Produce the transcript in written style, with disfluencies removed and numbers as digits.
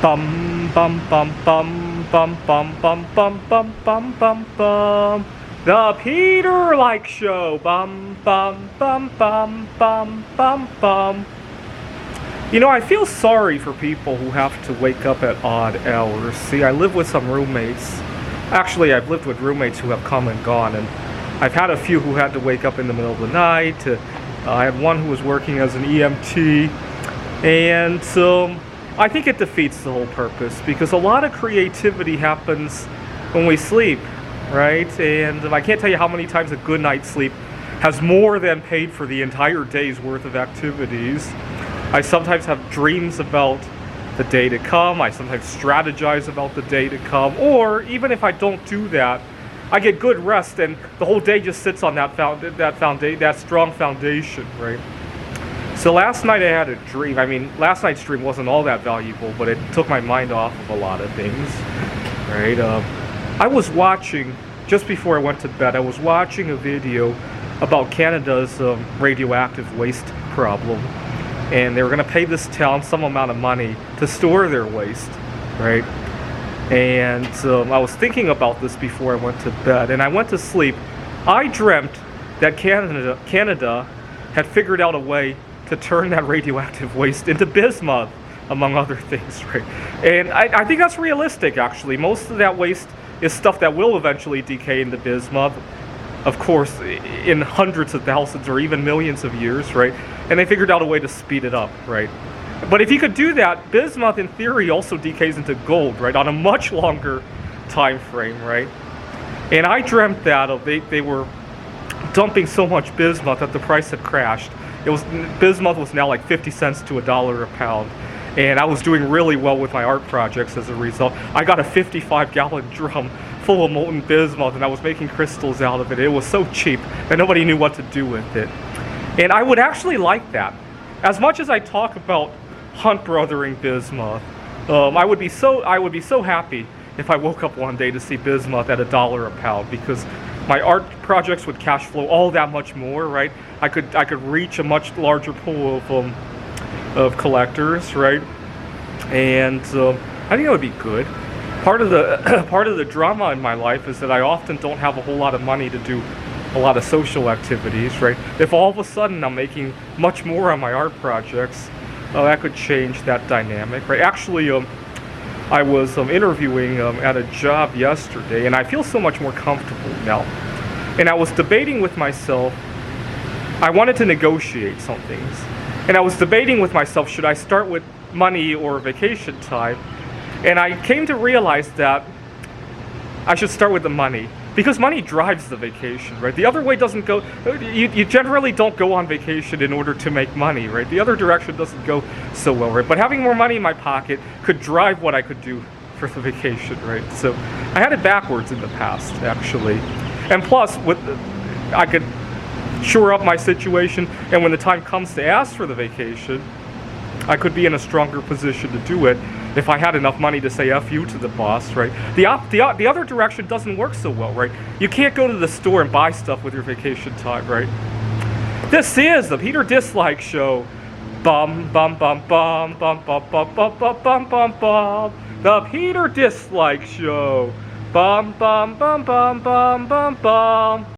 Bum bum bum bum bum bum bum bum bum bum bum bum. The Peter Like Show. Bum bum bum bum bum bum bum. You know, I feel sorry for people who have to wake up at odd hours. See, I live with some roommates. Actually, I've lived with roommates who have come and gone, and I've had a few who had to wake up in the middle of the night. I had one who was working as an EMT, and I think it defeats the whole purpose because a lot of creativity happens when we sleep, right? And I can't tell you how many times a good night's sleep has more than paid for the entire day's worth of activities. I sometimes have dreams about the day to come. I sometimes strategize about the day to come. Or even if I don't do that, I get good rest and the whole day just sits on that strong foundation, right? So last night I had a dream. I mean, last night's dream wasn't all that valuable, but it took my mind off of a lot of things, right? I was watching, just before I went to bed, I was watching a video about Canada's radioactive waste problem. And they were going to pay this town some amount of money to store their waste, right? And I was thinking about this before I went to bed, and I went to sleep. I dreamt that Canada had figured out a way to turn that radioactive waste into bismuth, among other things, right? And I think that's realistic, actually. Most of that waste is stuff that will eventually decay into bismuth, of course, in hundreds of thousands or even millions of years, right? And they figured out a way to speed it up, right? But if you could do that, bismuth in theory also decays into gold, right? On a much longer time frame, right? And I dreamt that they were dumping so much bismuth that the price had crashed. Bismuth was now like 50 cents to $1 a pound. And I was doing really well with my art projects as a result. I got a 55-gallon drum full of molten bismuth and I was making crystals out of it. It was so cheap that nobody knew what to do with it. And I would actually like that. As much as I talk about Hunt brothering bismuth, I would be so happy if I woke up one day to see bismuth at $1 a pound, because my art projects would cash flow all that much more, right? I could reach a much larger pool of collectors, right? And I think that would be good. Part of the drama in my life is that I often don't have a whole lot of money to do a lot of social activities, right? If all of a sudden I'm making much more on my art projects, that could change that dynamic, right? Actually, I was interviewing at a job yesterday, and I feel so much more comfortable now. And I was debating with myself, I wanted to negotiate some things. And I was debating with myself, should I start with money or vacation time? And I came to realize that I should start with the money, because money drives the vacation, right? The other way doesn't go. You generally don't go on vacation in order to make money, right? The other direction doesn't go so well, right? But having more money in my pocket could drive what I could do for the vacation, right? So I had it backwards in the past, actually. And plus, I could shore up my situation, and when the time comes to ask for the vacation, I could be in a stronger position to do it if I had enough money to say F you to the boss, right? The other direction doesn't work so well, right? You can't go to the store and buy stuff with your vacation time, right? This is the Peter Dislike Show. Bum bum bum bum bum bum bum bum bum bum bum bum. The Peter Dislike Show. Bum bum bum bum bum bum bum.